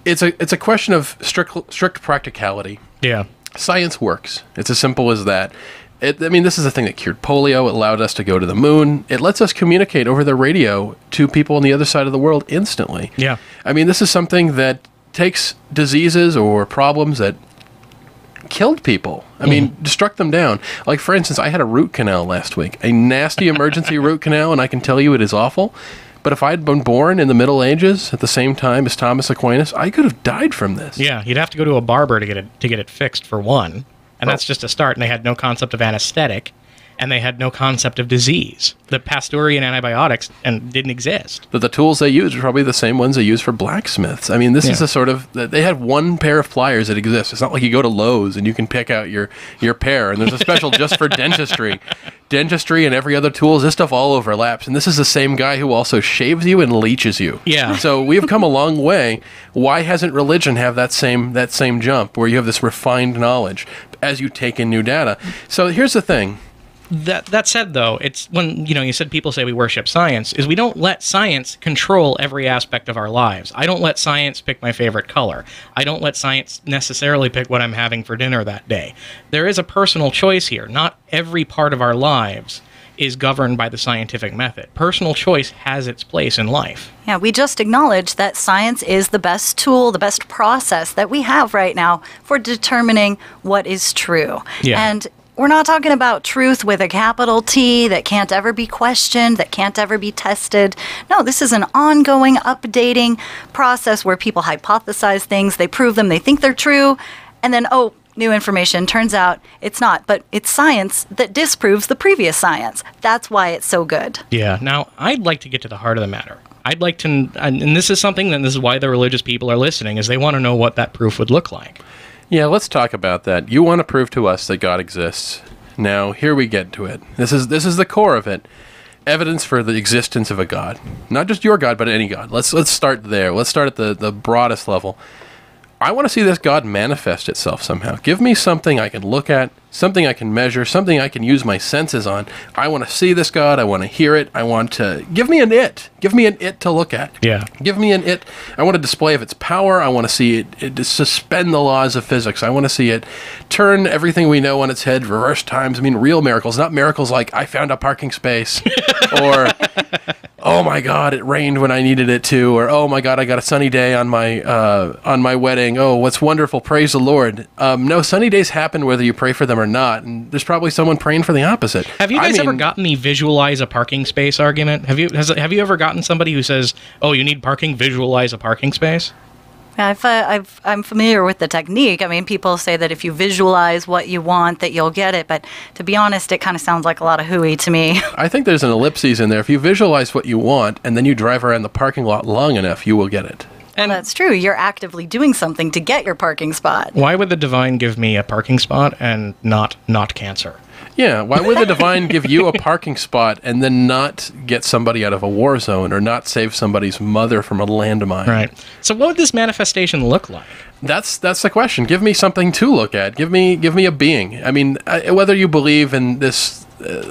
it's a question of strict practicality. Yeah. Science works. It's as simple as that. This is a thing that cured polio. It allowed us to go to the moon. It lets us communicate over the radio to people on the other side of the world instantly. Yeah. This is something that takes diseases or problems that killed people. Struck them down. Like, for instance, I had a root canal last week, a nasty emergency root canal, and I can tell you it is awful. But if I had been born in the Middle Ages at the same time as Thomas Aquinas, I could have died from this. Yeah, you'd have to go to a barber to get it fixed, for one. And that's just a start, and they had no concept of anesthetic, and they had no concept of disease. The Pasteurian antibiotics didn't exist. But the tools they used are probably the same ones they use for blacksmiths. This is a sort of... They had one pair of pliers that exists. It's not like you go to Lowe's and you can pick out your pair, and there's a special just for dentistry. Dentistry and every other tool, this stuff all overlaps. And this is the same guy who also shaves you and leeches you. Yeah. So we have come a long way. Why hasn't religion have that same jump where you have this refined knowledge as you take in new data? So here's the thing. That said, though, it's when you said people say we worship science, is we don't let science control every aspect of our lives. I don't let science pick my favorite color. I don't let science necessarily pick what I'm having for dinner that day. There is a personal choice here. Not every part of our lives is governed by the scientific method. Personal choice has its place in life. Yeah, we just acknowledge that science is the best tool, the best process that we have right now for determining what is true. Yeah. And we're not talking about truth with a capital T that can't ever be questioned, that can't ever be tested. No, this is an ongoing, updating process where people hypothesize things, they prove them, they think they're true, and then, new information. Turns out it's not, but it's science that disproves the previous science. That's why it's so good. Yeah. Now, I'd like to get to the heart of the matter. I'd like to, and this is something that this is why the religious people are listening, is they want to know what that proof would look like. Yeah, let's talk about that. You want to prove to us that God exists. Now, here we get to it. This is the core of it. Evidence for the existence of a God. Not just your God, but any God. Let's start there. Let's start at the broadest level. I want to see this God manifest itself somehow. Give me something I can look at, something I can measure, something I can use my senses on. I want to see this God. I want to hear it. I want to... Give me an it. Give me an it to look at. Yeah. Give me an it. I want a display of its power. I want to see it suspend the laws of physics. I want to see it turn everything we know on its head, reverse times. Real miracles. Not miracles like, I found a parking space. Or... oh my God, it rained when I needed it to, or oh my God, I got a sunny day on my wedding. Oh, what's wonderful! Praise the Lord. No, sunny days happen whether you pray for them or not, and there's probably someone praying for the opposite. Have you guys ever gotten the visualize a parking space argument? Have you ever gotten somebody who says, "Oh, you need parking? Visualize a parking space"? I'm familiar with the technique. People say that if you visualize what you want, that you'll get it. But to be honest, it kind of sounds like a lot of hooey to me. I think there's an ellipses in there. If you visualize what you want and then you drive around the parking lot long enough, you will get it. And that's true. You're actively doing something to get your parking spot. Why would the divine give me a parking spot and not cancer? Yeah, why would the divine give you a parking spot and then not get somebody out of a war zone or not save somebody's mother from a landmine? Right. So what would this manifestation look like? That's the question. Give me something to look at. Give me a being. I mean, whether you believe in this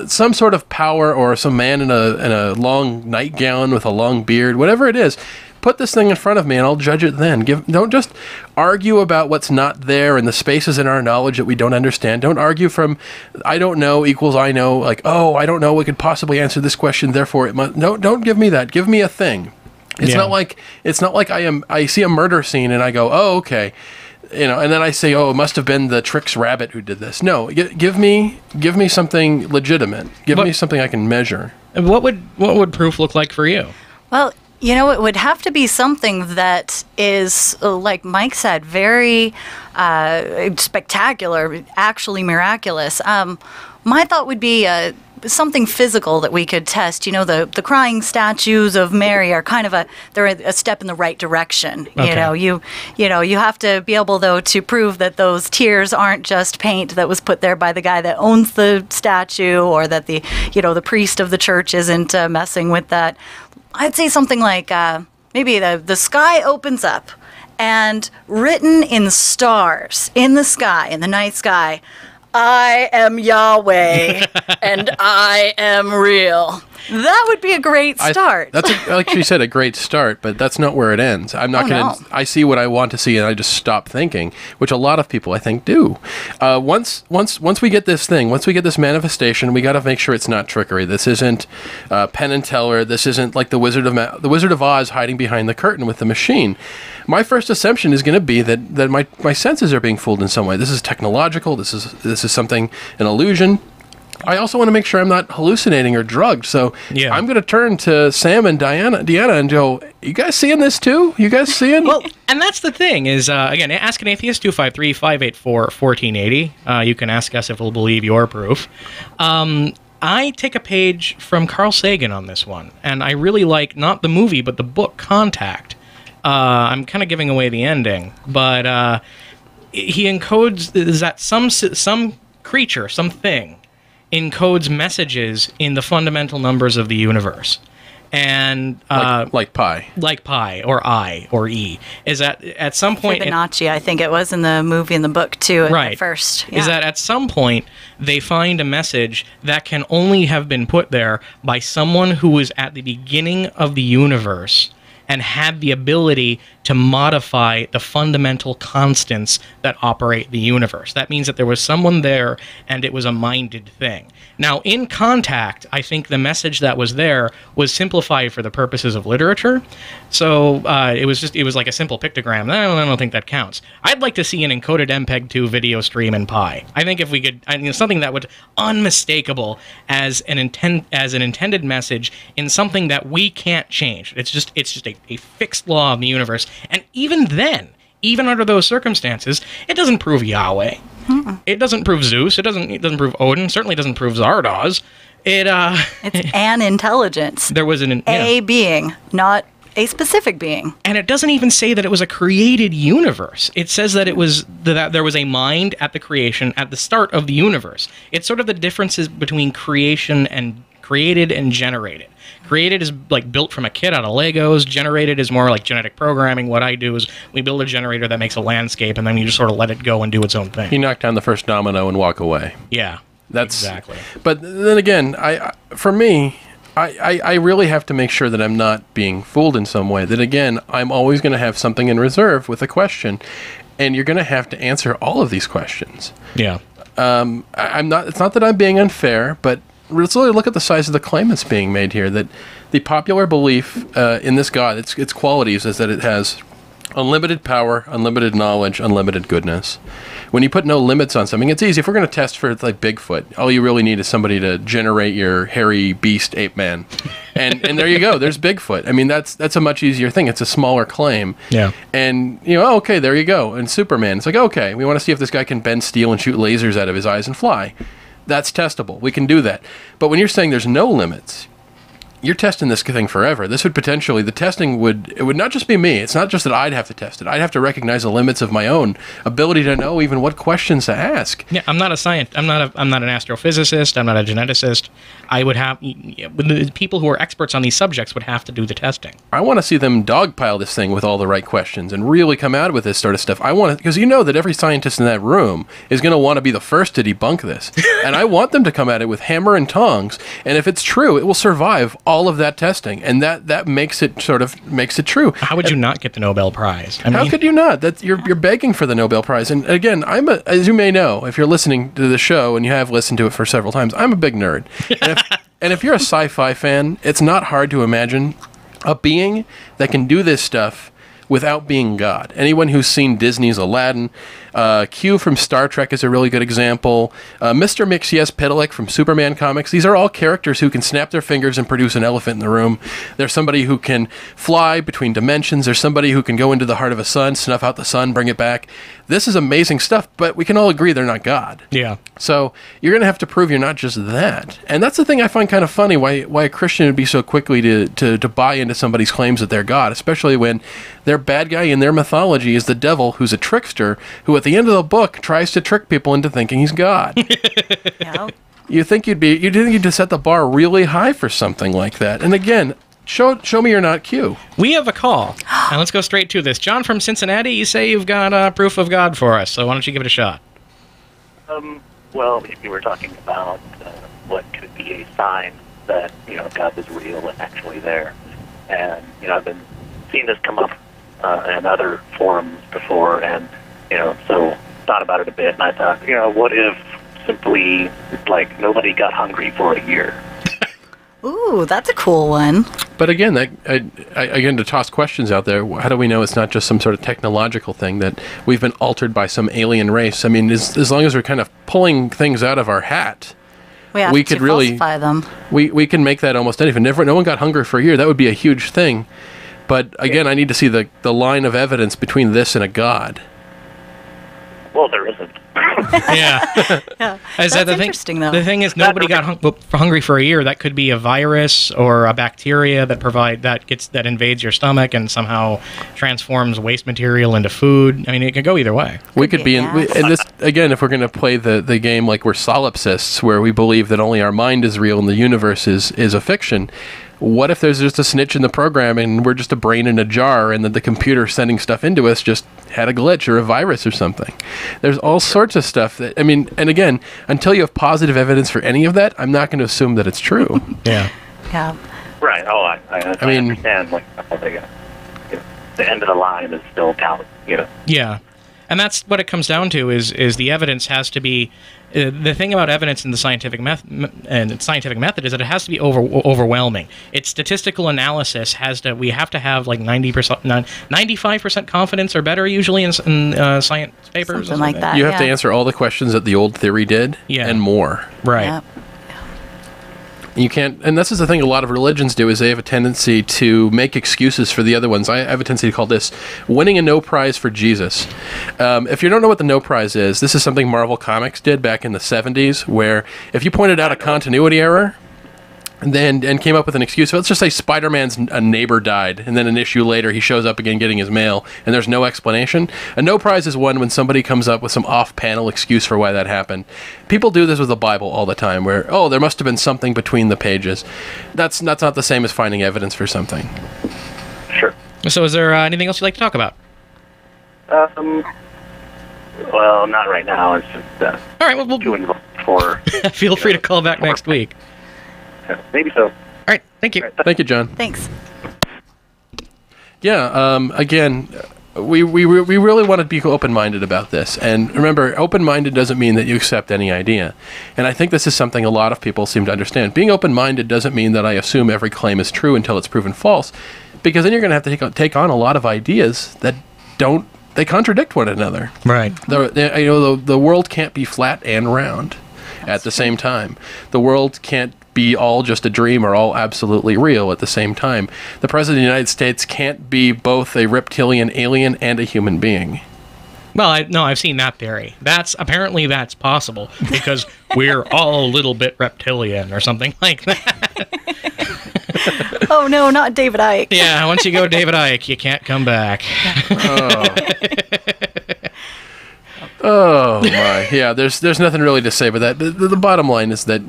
some sort of power or some man in a long nightgown with a long beard, whatever it is, put this thing in front of me and I'll judge it then. Don't just argue about what's not there and the spaces in our knowledge that we don't understand. Don't argue from I don't know equals I know, like, oh, I don't know what could possibly answer this question, therefore it must. No, don't give me that. Give me a thing. It's not like I see a murder scene and I go, oh, okay, and then I say, oh, it must have been the Trix rabbit who did this. No, give me something legitimate. Give me something I can measure. What would proof look like for you? Well, it would have to be something that is, like Mike said, very spectacular, actually miraculous. My thought would be something physical that we could test. The crying statues of Mary are kind of they're a step in the right direction. Okay. You have to be able, though, to prove that those tears aren't just paint that was put there by the guy that owns the statue, or that the priest of the church isn't messing with that. I'd say something like maybe the sky opens up, and written in stars in the sky, in the night sky, I am Yahweh and I am real. That would be a great start. That's like she said, a great start, but that's not where it ends. I'm not going to. I see what I want to see, and I just stop thinking, which a lot of people I think do. Once we get this thing, once we get this manifestation, we got to make sure it's not trickery. This isn't Penn and Teller. This isn't like the Wizard of Oz hiding behind the curtain with the machine. My first assumption is going to be that my senses are being fooled in some way. This is technological. This is something, an illusion. I also want to make sure I'm not hallucinating or drugged. So I'm going to turn to Sam and Deanna and go, you guys seeing this too? You guys seeing? Well, and that's the thing is, again, ask an atheist, 253-584-1480. You can ask us if we'll believe your proof. I take a page from Carl Sagan on this one, and I really like not the movie, but the book Contact. I'm kind of giving away the ending, but he encodes that some creature, something, encodes messages in the fundamental numbers of the universe. And like pi. Like pi, or I, or E. Is that at some point... Fibonacci, I think it was in the movie and the book, too, at first. Yeah. Is that at some point, they find a message that can only have been put there by someone who was at the beginning of the universe and had the ability to modify the fundamental constants that operate the universe. That means that there was someone there, and it was a minded thing. Now, in Contact, I think the message that was there was simplified for the purposes of literature. So it was like a simple pictogram. I don't think that counts. I'd like to see an encoded MPEG-2 video stream in Pi. I think if we could, something that would unmistakable as an intended message in something that we can't change. It's just a fixed law of the universe. And even then, even under those circumstances, it doesn't prove Yahweh. It doesn't prove Zeus. It doesn't prove Odin. Certainly doesn't prove Zardoz. It's an intelligence. There was a being, not a specific being. And it doesn't even say that it was a created universe. It says that that there was a mind at the creation, at the start of the universe. It's sort of the differences between created and generated. Created is like built from a kit out of Legos. Generated is more like genetic programming. What I do is we build a generator that makes a landscape, and then you just sort of let it go and do its own thing. You knock down the first domino and walk away. Yeah, exactly. But then again, for me, I really have to make sure that I'm not being fooled in some way. That again, I'm always going to have something in reserve with a question, and you're going to have to answer all of these questions. Yeah. I'm not. It's not that I'm being unfair, but let's really look at the size of the claim that's being made here. That the popular belief in this God, its qualities, is that it has unlimited power, unlimited knowledge, unlimited goodness. When you put no limits on something, it's easy. If we're going to test for like Bigfoot, all you really need is somebody to generate your hairy beast ape man, and there you go. There's Bigfoot. I mean, that's a much easier thing. It's a smaller claim. Yeah. And okay, there you go. And Superman, it's like, okay, we want to see if this guy can bend steel and shoot lasers out of his eyes and fly. That's testable. We can do that. But when you're saying there's no limits, you're testing this thing forever. This would potentially, the testing it would not just be me. It's not just that I'd have to test it. I'd have to recognize the limits of my own ability to know even what questions to ask. Yeah, I'm not a scientist. I'm not an astrophysicist. I'm not a geneticist. I would have the people who are experts on these subjects would have to do the testing. I want to see them dogpile this thing with all the right questions and really come out with this sort of stuff. I want to, because you know that every scientist in that room is going to want to be the first to debunk this, and I want them to come at it with hammer and tongs. And if it's true, it will survive all of that testing, and that makes it true. How would you not get the Nobel Prize? I mean, how could you not? You're begging for the Nobel Prize. And again, as you may know, if you're listening to the show and you have listened to it for several times, I'm a big nerd. And if you're a sci-fi fan, it's not hard to imagine a being that can do this stuff without being God. Anyone who's seen Disney's Aladdin, Q from Star Trek is a really good example. Mr. Mxyzptlk from Superman comics. These are all characters who can snap their fingers and produce an elephant in the room. There's somebody who can fly between dimensions. There's somebody who can go into the heart of a sun, snuff out the sun, bring it back. This is amazing stuff, but we can all agree they're not God. Yeah. So you're going to have to prove you're not just that. And that's the thing I find kind of funny, why a Christian would be so quickly to buy into somebody's claims that they're God, especially when their bad guy in their mythology is the devil, who's a trickster, who at the end of the book tries to trick people into thinking he's God. Yeah. You think you'd set the bar really high for something like that. And again, show me you're not Q. We have a call. And let's go straight to this. John from Cincinnati, you say you've got proof of God for us, so why don't you give it a shot? Well, you were talking about what could be a sign that, God is real and actually there. And, I've been seeing this come up in other forums before, and, so thought about it a bit, and I thought, what if simply, nobody got hungry for a year? Ooh, that's a cool one. But again, again, to toss questions out there, how do we know it's not just some sort of technological thing, that we've been altered by some alien race? I mean, as long as we're kind of pulling things out of our hat, we could really falsify them. We can make that almost anything. No one got hungry for a year. That would be a huge thing. But again, I need to see the line of evidence between this and a god. Well, there isn't. Yeah. That's interesting, though. The thing is, nobody got hungry for a year. That could be a virus or a bacteria that invades your stomach and somehow transforms waste material into food. I mean, it could go either way. We could be in this again, if we're going to play the game like we're solipsists, where we believe that only our mind is real and the universe is a fiction. What if there's just a snitch in the program and we're just a brain in a jar, and that the computer sending stuff into us just had a glitch or a virus or something? There's all sorts of stuff that, and again, until you have positive evidence for any of that, I'm not going to assume that it's true. Yeah. Yeah. Right. Oh, I understand. The end of the line is still count. Yeah. And that's what it comes down to is the evidence has to be the thing about evidence in the scientific method is that it has to be overwhelming. Its statistical analysis we have to have like 95% confidence or better usually in science papers. Something like that. You have to answer all the questions that the old theory did, and more. Right. Yeah. You can't, and this is the thing a lot of religions do, is they have a tendency to make excuses for the other ones. I have a tendency to call this winning a no prize for Jesus. If you don't know what the no prize is, this is something Marvel Comics did back in the 70s, where if you pointed out a continuity error, and came up with an excuse. Let's just say Spider-Man's neighbor died, and then an issue later he shows up again getting his mail, and there's no explanation. A no prize is one when somebody comes up with some off-panel excuse for why that happened. People do this with the Bible all the time, where, there must have been something between the pages. That's not the same as finding evidence for something. Sure. So is there anything else you'd like to talk about? Well, not right now. It's just all right, well, too involved for... Feel free to call back next week. Maybe so. All right, thank you. Thank you, John. Thanks. Yeah, again, we really want to be open-minded about this. And remember, open-minded doesn't mean that you accept any idea. And I think this is something a lot of people seem to understand. Being open-minded doesn't mean that I assume every claim is true until it's proven false, because then you're going to have to take on a lot of ideas that they contradict one another. Right. The world can't be flat and round at the same time. The world can't be all just a dream or all absolutely real at the same time. The President of the United States can't be both a reptilian alien and a human being. Well, I've seen that theory. Apparently that's possible because we're all a little bit reptilian or something like that. Oh, no, not David Icke. Yeah, once you go David Icke, you can't come back. Oh my! Yeah, there's nothing really to say, but that the bottom line is that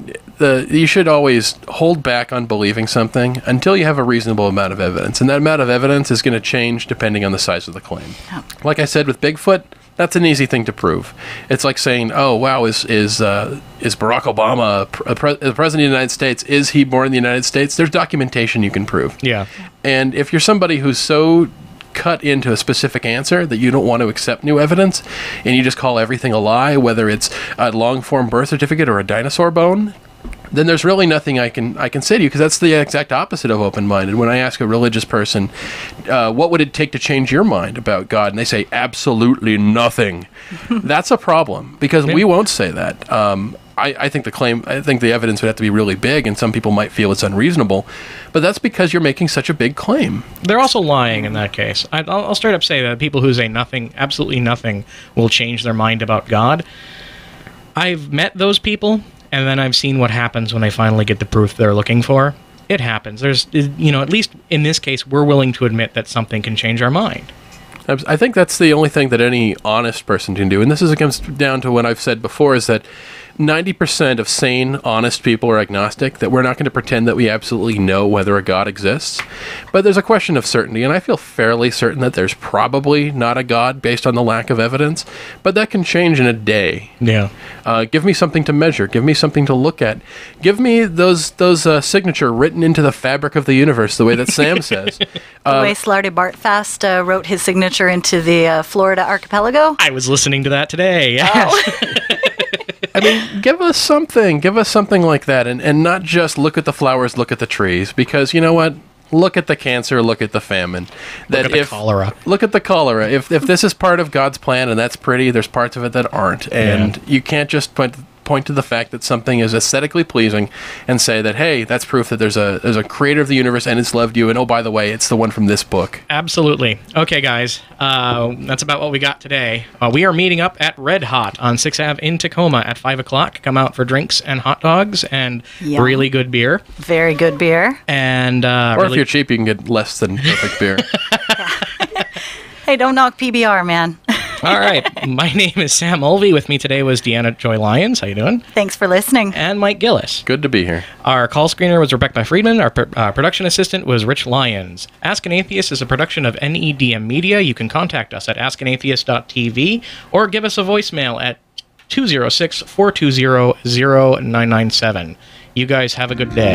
you should always hold back on believing something until you have a reasonable amount of evidence, and that amount of evidence is going to change depending on the size of the claim. Oh. Like I said with Bigfoot, that's an easy thing to prove. It's like saying, "Oh wow, is Barack Obama the president of the United States? Is he born in the United States?" There's documentation you can prove. Yeah. And if you're somebody who's so cut into a specific answer that you don't want to accept new evidence, and you just call everything a lie, whether it's a long-form birth certificate or a dinosaur bone, then there's really nothing I can say to you, because that's the exact opposite of open-minded. When I ask a religious person, what would it take to change your mind about God, and they say absolutely nothing, that's a problem, because we won't say that. I think the evidence would have to be really big, and some people might feel it's unreasonable, but that's because you're making such a big claim. They're also lying in that case. I'll straight up say that people who say nothing, absolutely nothing, will change their mind about God. I've met those people, and then I've seen what happens when they finally get the proof they're looking for. It happens. There's, at least in this case, we're willing to admit that something can change our mind. I think that's the only thing that any honest person can do, and this comes down to what I've said before, is that 90% of sane, honest people are agnostic, that we're not going to pretend that we absolutely know whether a God exists. But there's a question of certainty, and I feel fairly certain that there's probably not a God based on the lack of evidence, but that can change in a day. Yeah. Give me something to measure. Give me something to look at. Give me those signature written into the fabric of the universe, the way that Sam says. The way Slarty Bartfast wrote his signature into the Florida archipelago. I was listening to that today. Yes. I mean, give us something like that, and not just look at the flowers, look at the trees, because you know what? Look at the cancer, look at the famine. Look at the cholera. Look at the cholera. If this is part of God's plan and that's pretty, there's parts of it that aren't, and you can't just point to the fact that something is aesthetically pleasing and say that, hey, that's proof that there's a creator of the universe and it's loved you, and oh, by the way, it's the one from this book. Absolutely. Okay, guys, that's about what we got today. We are meeting up at Red Hot on 6th Ave in Tacoma at 5 o'clock. Come out for drinks and hot dogs and really good beer. Very good beer. And or if you're cheap, you can get less than perfect beer. Hey, don't knock PBR, man. All right. My name is Sam Mulvey. With me today was Deanna Joy Lyons. How you doing? Thanks for listening. And Mike Gillis. Good to be here. Our call screener was Rebecca Friedman. Our production assistant was Rich Lyons. Ask an Atheist is a production of NEDM Media. You can contact us at askanatheist.tv or give us a voicemail at 206-420-0997. You guys have a good day.